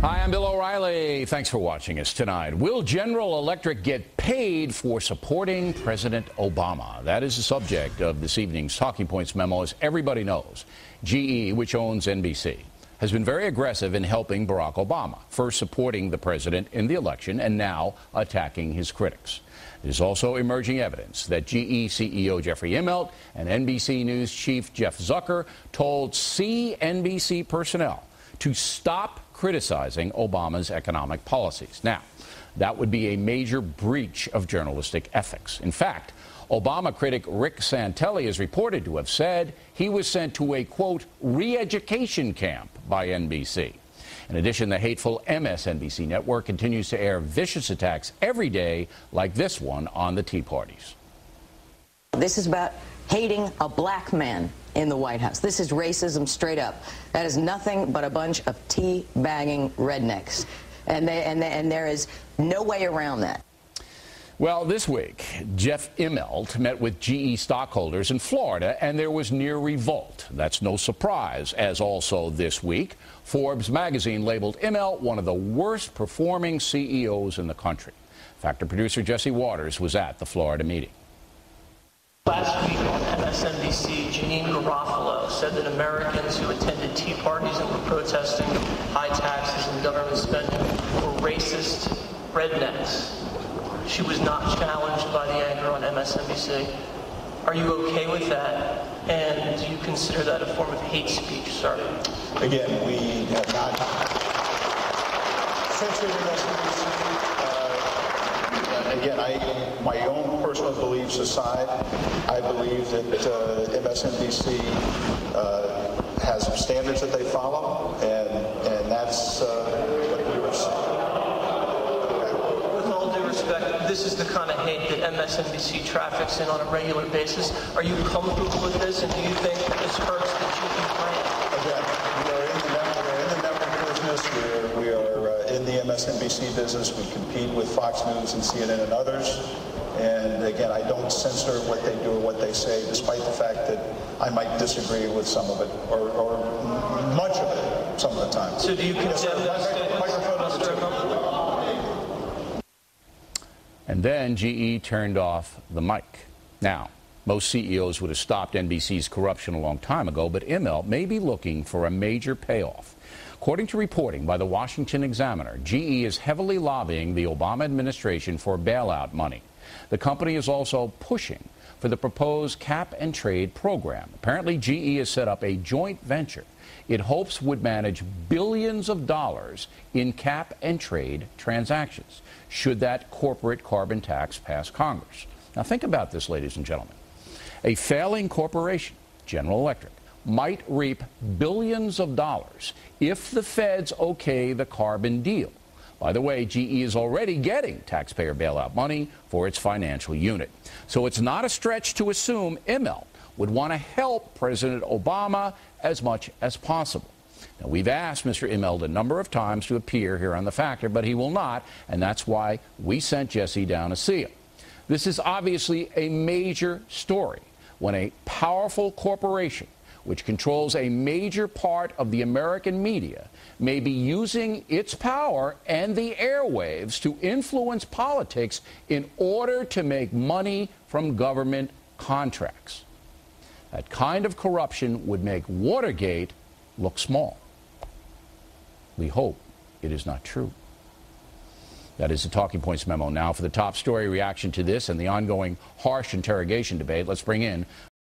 Hi, I'm Bill O'Reilly. Thanks for watching us tonight. Will General Electric get paid for supporting President Obama? That is the subject of this evening's Talking Points memo. As everybody knows, GE, which owns NBC, has been very aggressive in helping Barack Obama, first supporting the president in the election and now attacking his critics. There's also emerging evidence that GE CEO Jeffrey Immelt and NBC News chief Jeff Zucker told CNBC personnel to stop criticizing Obama's economic policies. Now, that would be a major breach of journalistic ethics. In fact, Obama critic Rick Santelli is reported to have said he was sent to a, quote, re-education camp by NBC. In addition, the hateful MSNBC network continues to air vicious attacks every day, like this one on the Tea Parties. This is about hating a black man in the White House. This is racism straight up. That is nothing but a bunch of tea-bagging rednecks. And there is no way around that. Well, this week, Jeff Immelt met with GE stockholders in Florida, and there was near revolt. That's no surprise, as also this week, Forbes magazine labeled Immelt one of the worst performing CEOs in the country. Factor producer Jesse Waters was at the Florida meeting. Last week on MSNBC, Janine Garofalo said that Americans who attended tea parties and were protesting high taxes and government spending were racist rednecks. She was not challenged by the anchor on MSNBC. Are you okay with that? And do you consider that a form of hate speech, sir? Again, we have not censored MSNBC. Again, my own personal beliefs aside, I believe that MSNBC has standards that they follow, and that's what we were saying. With all due respect, this is the kind of hate that MSNBC traffics in on a regular basis. Are you comfortable with this, and do you think that this hurts the GE brand? Again, we're in the network business. We are in the MSNBC business. We compete with Fox News and CNN and others. And again, I don't censor what they do or what they say, despite the fact that I might disagree with some of it, or much of it, some of the time. So do you condemn those statements? And then GE turned off the mic. Now, most CEOs would have stopped NBC's corruption a long time ago, but Immelt may be looking for a major payoff. According to reporting by the Washington Examiner, GE is heavily lobbying the Obama administration for bailout money. The company is also pushing for the proposed cap-and-trade program. Apparently, GE has set up a joint venture it hopes would manage billions of dollars in cap-and-trade transactions, should that corporate carbon tax pass Congress. Now, think about this, ladies and gentlemen. A failing corporation, General Electric, might reap billions of dollars if the feds okay the carbon deal. By the way, GE is already getting taxpayer bailout money for its financial unit. So it's not a stretch to assume Immelt would want to help President Obama as much as possible. Now, we've asked Mr. Immelt a number of times to appear here on The Factor, but he will not, and that's why we sent Jesse down to see him. This is obviously a major story when a powerful corporation which controls a major part of the American media, may be using its power and the airwaves to influence politics in order to make money from government contracts. That kind of corruption would make Watergate look small. We hope it is not true. That is the Talking Points memo. Now, for the top story reaction to this and the ongoing harsh interrogation debate, let's bring in